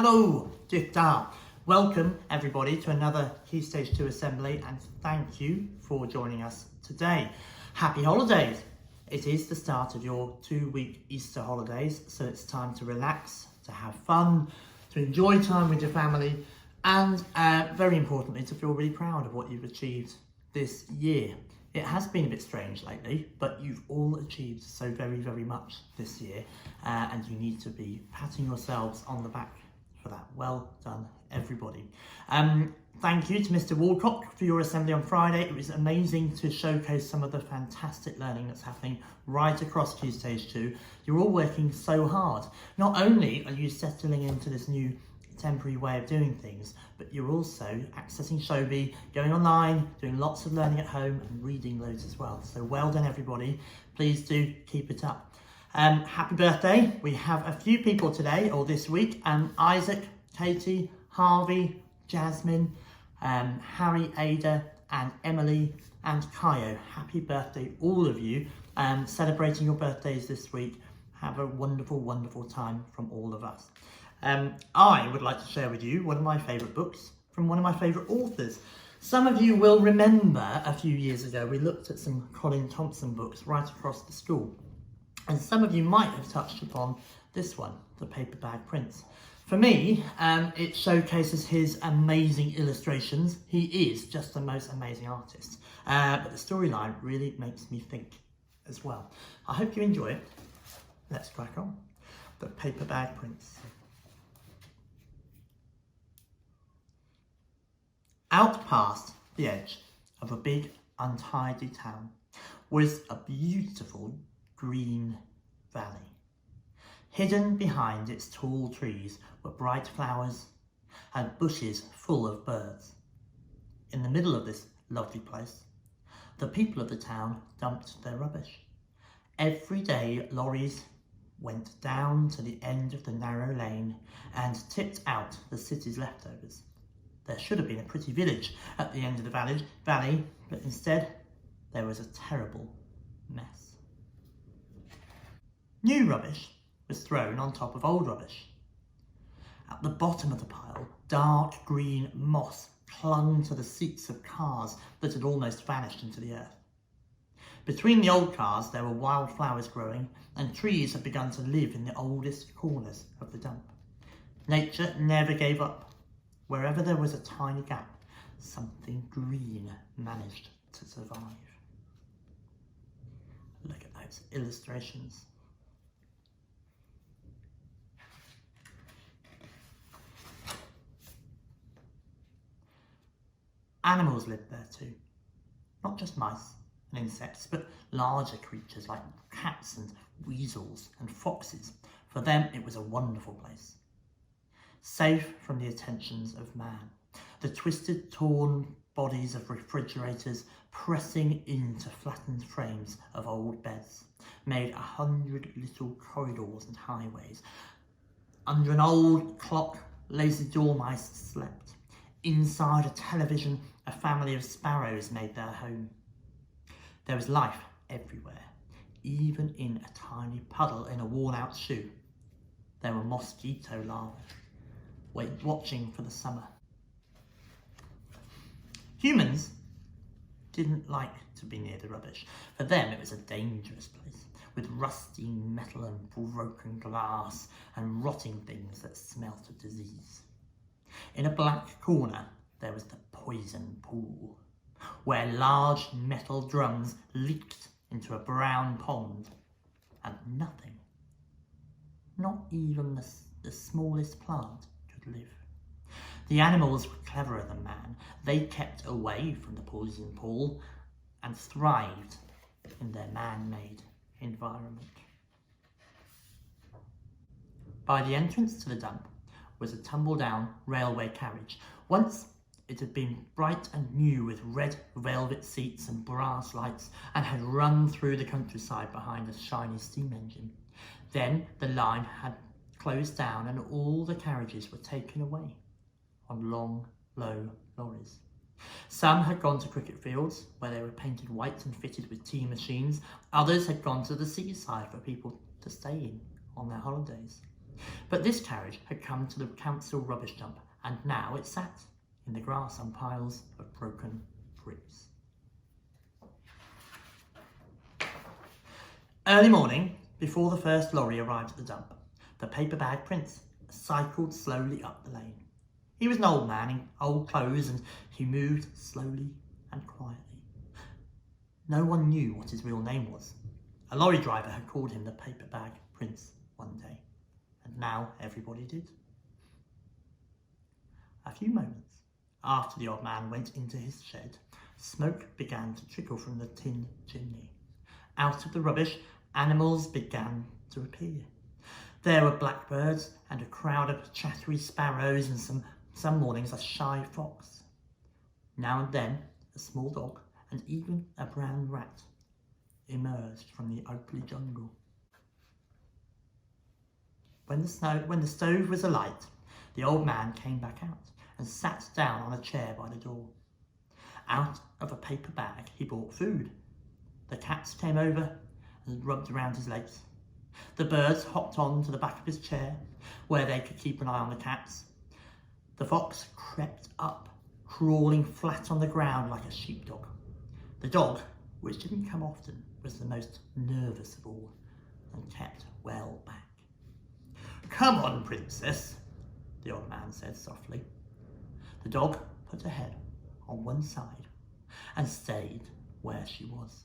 Hello, Jifta. Welcome everybody to another Key Stage 2 assembly and thank you for joining us today. Happy holidays. It is the start of your 2-week Easter holidays, so it's time to relax, to have fun, to enjoy time with your family and very importantly to feel really proud of what you've achieved this year. It has been a bit strange lately, but you've all achieved so very much this year and you need to be patting yourselves on the back for that. Well done everybody. Thank you to Mr Walcock for your assembly on Friday. It was amazing to showcase some of the fantastic learning that's happening right across Key Stage 2. You're all working so hard. Not only are you settling into this new temporary way of doing things, but you're also accessing Shobi, going online, doing lots of learning at home and reading loads as well. So well done everybody. Please do keep it up. Happy birthday. We have a few people today or this week. Isaac, Katie, Harvey, Jasmine, Harry, Ada and Emily and Kayo. Happy birthday all of you. Celebrating your birthdays this week. Have a wonderful time from all of us. I would like to share with you one of my favourite books from one of my favourite authors. Some of you will remember a few years ago we looked at some Colin Thompson books right across the school. And some of you might have touched upon this one, The Paper Bag Prince. For me, it showcases his amazing illustrations. He is just the most amazing artist. But the storyline really makes me think as well. I hope you enjoy it. Let's crack on. The Paper Bag Prince. Out past the edge of a big, untidy town was a beautiful green valley. Hidden behind its tall trees were bright flowers and bushes full of birds. In the middle of this lovely place, the people of the town dumped their rubbish. Every day lorries went down to the end of the narrow lane and tipped out the city's leftovers. There should have been a pretty village at the end of the valley, but instead there was a terrible mess. New rubbish was thrown on top of old rubbish. At the bottom of the pile, dark green moss clung to the seats of cars that had almost vanished into the earth. Between the old cars there were wildflowers growing and trees had begun to live in the oldest corners of the dump. Nature never gave up. Wherever there was a tiny gap, something green managed to survive. Look at those illustrations. Animals lived there too. Not just mice and insects, but larger creatures like cats and weasels and foxes. For them, it was a wonderful place. Safe from the attentions of man. The twisted, torn bodies of refrigerators pressing into flattened frames of old beds made 100 little corridors and highways. Under an old clock, lazy dormice slept. Inside a television, a family of sparrows made their home. There was life everywhere, even in a tiny puddle in a worn-out shoe. There were mosquito larvae, watching for the summer. Humans didn't like to be near the rubbish. For them it was a dangerous place, with rusty metal and broken glass and rotting things that smelt of disease. In a black corner there was the poison pool, where large metal drums leaked into a brown pond, and nothing, not even the smallest plant, could live. The animals were cleverer than man. They kept away from the poison pool and thrived in their man-made environment. By the entrance to the dump was a tumble-down railway carriage. Once it had been bright and new with red velvet seats and brass lights and had run through the countryside behind a shiny steam engine. Then the line had closed down and all the carriages were taken away on long, low lorries. Some had gone to cricket fields where they were painted white and fitted with tea machines. Others had gone to the seaside for people to stay in on their holidays. But this carriage had come to the council rubbish dump, and now it sat in the grass on piles of broken bricks. Early morning, before the first lorry arrived at the dump, the paper bag prince cycled slowly up the lane. He was an old man in old clothes, and he moved slowly and quietly. No one knew what his real name was. A lorry driver had called him the paper bag prince one day, and now everybody did. A few moments after the old man went into his shed, smoke began to trickle from the tin chimney. Out of the rubbish, animals began to appear. There were blackbirds and a crowd of chattery sparrows, and some mornings a shy fox. Now and then a small dog and even a brown rat emerged from the Oakley jungle. When the stove was alight, the old man came back out and sat down on a chair by the door. Out of a paper bag he brought food. The cats came over and rubbed around his legs. The birds hopped on to the back of his chair, where they could keep an eye on the cats. The fox crept up, crawling flat on the ground like a sheepdog. The dog, which didn't come often, was the most nervous of all and kept well back. "Come on, princess," the old man said softly. The dog put her head on one side and stayed where she was.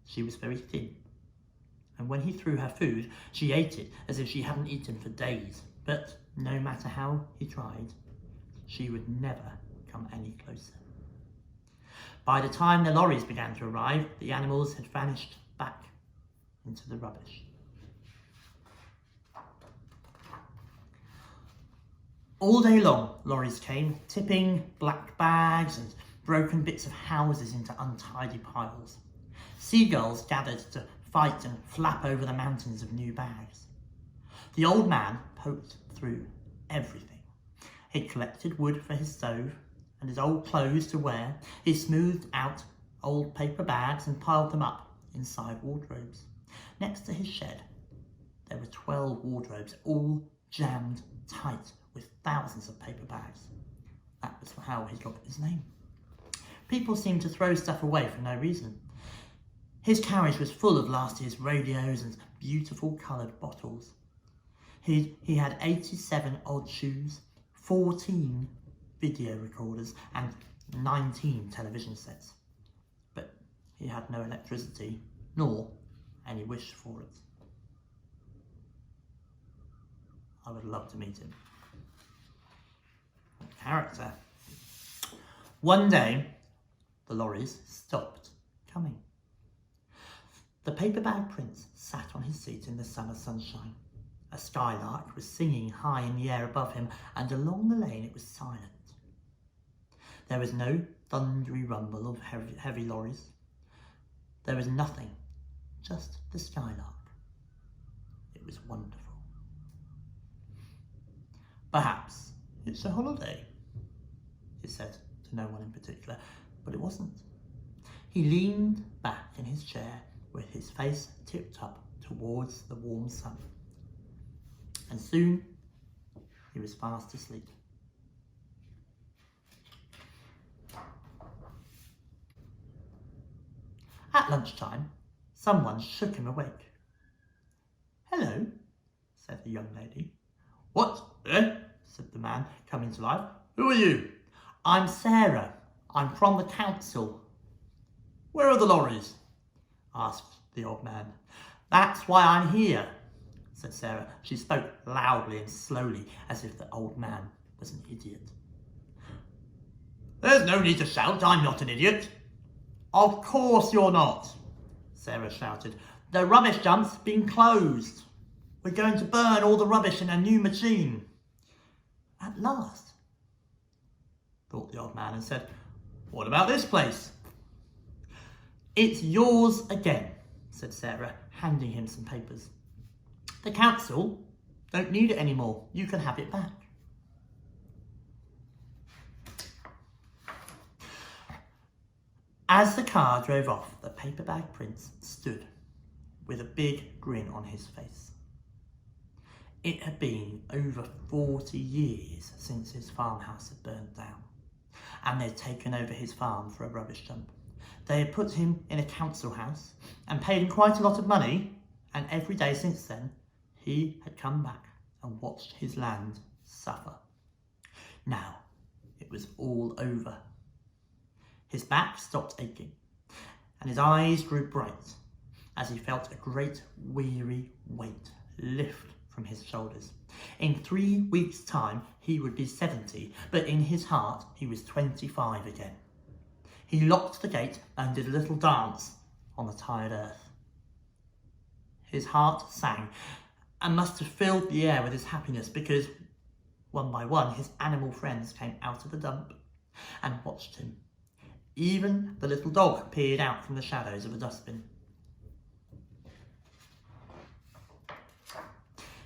She was very thin, and when he threw her food, she ate it as if she hadn't eaten for days. But no matter how he tried, she would never come any closer. By the time the lorries began to arrive, the animals had vanished back into the rubbish. All day long, lorries came, tipping black bags and broken bits of houses into untidy piles. Seagulls gathered to fight and flap over the mountains of new bags. The old man poked through everything. He collected wood for his stove and his old clothes to wear. He smoothed out old paper bags and piled them up inside wardrobes. Next to his shed, there were 12 wardrobes, all jammed tight with thousands of paper bags. That was how he got his name. People seemed to throw stuff away for no reason. His carriage was full of last year's radios and beautiful coloured bottles. He had 87 odd shoes, 14 video recorders and 19 television sets. But he had no electricity, nor any wish for it. I would love to meet him. What character. One day, the lorries stopped coming. The paper bag prince sat on his seat in the summer sunshine. A skylark was singing high in the air above him, and along the lane it was silent. There was no thundery rumble of heavy lorries. There was nothing, just the skylark. It was wonderful. "Perhaps it's a holiday," he said to no one in particular, but it wasn't. He leaned back in his chair with his face tipped up towards the warm sun, and soon he was fast asleep. At lunchtime, someone shook him awake. "Hello," said the young lady. "What, said the man, coming to life. "Who are you?" "I'm Sarah. I'm from the council." "Where are the lorries?" asked the old man. "That's why I'm here," said Sarah. She spoke loudly and slowly, as if the old man was an idiot. "There's no need to shout. I'm not an idiot." "Of course you're not," Sarah shouted. "The rubbish dump's been closed. We're going to burn all the rubbish in a new machine." "At last," thought the old man, and said, "What about this place?" "It's yours again," said Sarah, handing him some papers. "The council don't need it anymore. You can have it back." As the car drove off, the paper bag prince stood with a big grin on his face. It had been over 40 years since his farmhouse had burned down, and they'd taken over his farm for a rubbish dump. They had put him in a council house and paid him quite a lot of money, and every day since then he had come back and watched his land suffer. Now it was all over. His back stopped aching and his eyes grew bright as he felt a great weary weight lift from his shoulders. In 3 weeks' time he would be 70, but in his heart he was 25 again. He locked the gate and did a little dance on the tired earth. His heart sang and must have filled the air with his happiness, because one by one his animal friends came out of the dump and watched him. Even the little dog peered out from the shadows of a dustbin.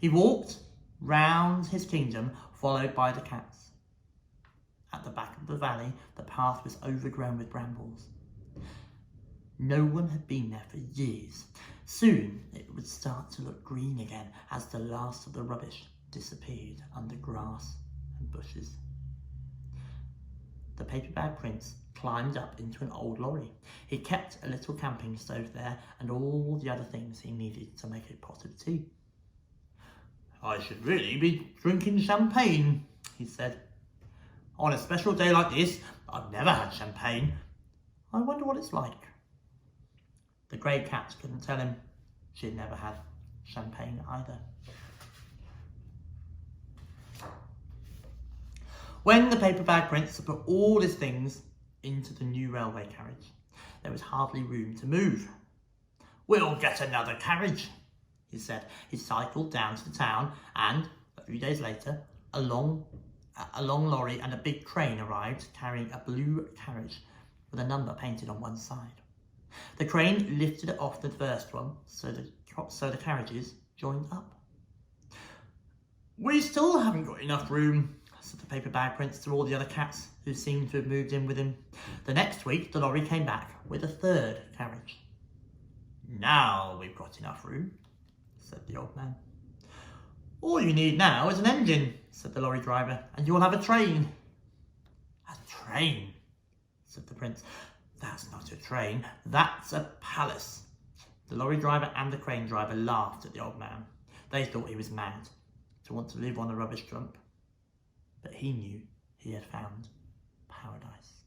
He walked round his kingdom, followed by the cats. At the back of the valley, the path was overgrown with brambles. No one had been there for years. Soon it would start to look green again as the last of the rubbish disappeared under grass and bushes. The paper bag prince climbed up into an old lorry. He kept a little camping stove there and all the other things he needed to make a pot of tea. "I should really be drinking champagne," he said. "On a special day like this, I've never had champagne. I wonder what it's like." The grey cat couldn't tell him. She'd never had champagne either. When the paper bag prince had put all his things into the new railway carriage, there was hardly room to move. "We'll get another carriage," he said. He cycled down to the town, and a few days later, a long lorry and a big train arrived carrying a blue carriage with a number painted on one side. The crane lifted it off the first one, so the carriages joined up. "We still haven't got enough room," said the paper bag prince to all the other cats who seemed to have moved in with him. The next week the lorry came back with a third carriage. "Now we've got enough room," said the old man. "All you need now is an engine," said the lorry driver, "and you'll have a train." "A train?" said the prince. "That's not a train, that's a palace." The lorry driver and the crane driver laughed at the old man. They thought he was mad to want to live on a rubbish dump, but he knew he had found paradise.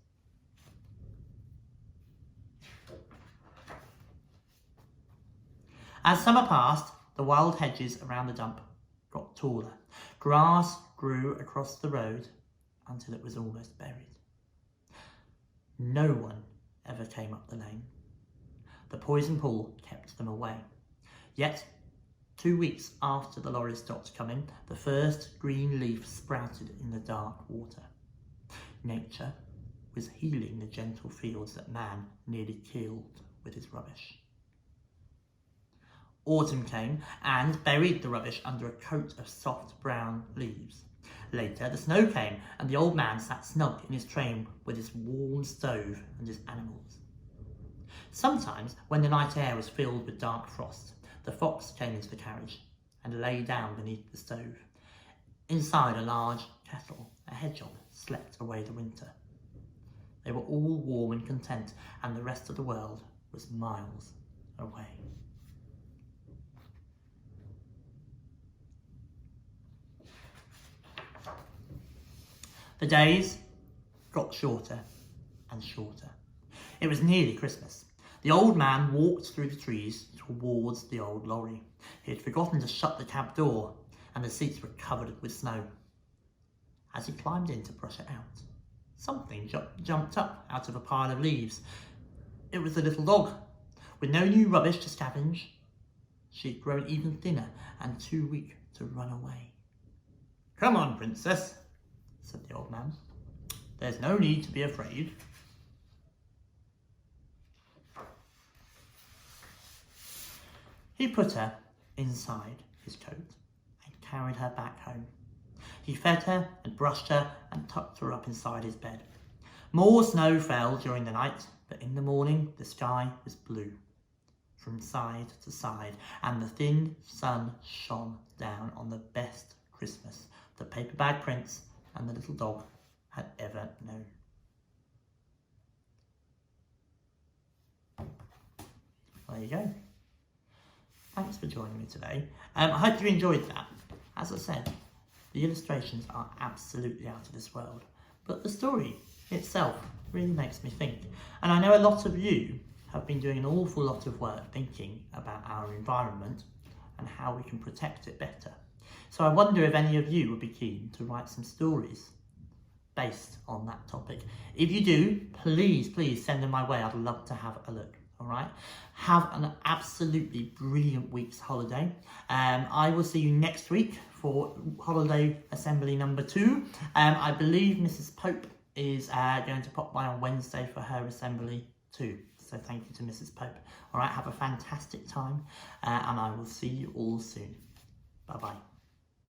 As summer passed, the wild hedges around the dump got taller. Grass grew across the road until it was almost buried. No one ever came up the lane. The poison pool kept them away. Yet, 2 weeks after the lorry stopped coming, the first green leaf sprouted in the dark water. Nature was healing the gentle fields that man nearly killed with his rubbish. Autumn came and buried the rubbish under a coat of soft brown leaves. Later the snow came and the old man sat snug in his train with his warm stove and his animals. Sometimes, when the night air was filled with dark frost, the fox came into the carriage and lay down beneath the stove. Inside a large kettle, a hedgehog slept away the winter. They were all warm and content, and the rest of the world was miles away. The days got shorter and shorter. It was nearly Christmas. The old man walked through the trees towards the old lorry. He had forgotten to shut the cab door, and the seats were covered with snow. As he climbed in to brush it out, something jumped up out of a pile of leaves. It was the little dog. With no new rubbish to scavenge, she had grown even thinner and too weak to run away. "Come on, princess," said the old man. "There's no need to be afraid." He put her inside his coat and carried her back home. He fed her and brushed her and tucked her up inside his bed. More snow fell during the night, but in the morning the sky was blue. from side to side, and the thin sun shone down on the best Christmas the Paper Bag Prince and the little dog had ever known. There you go. Thanks for joining me today. I hope you enjoyed that. As I said, the illustrations are absolutely out of this world, but the story itself really makes me think. And I know a lot of you have been doing an awful lot of work thinking about our environment and how we can protect it better. So I wonder if any of you would be keen to write some stories based on that topic. If you do, please send them my way. I'd love to have a look. All right, have an absolutely brilliant week's holiday. I will see you next week for holiday assembly number 2. I believe Mrs Pope is going to pop by on Wednesday for her assembly too. So thank you to Mrs Pope. All right, have a fantastic time, and I will see you all soon. Bye bye.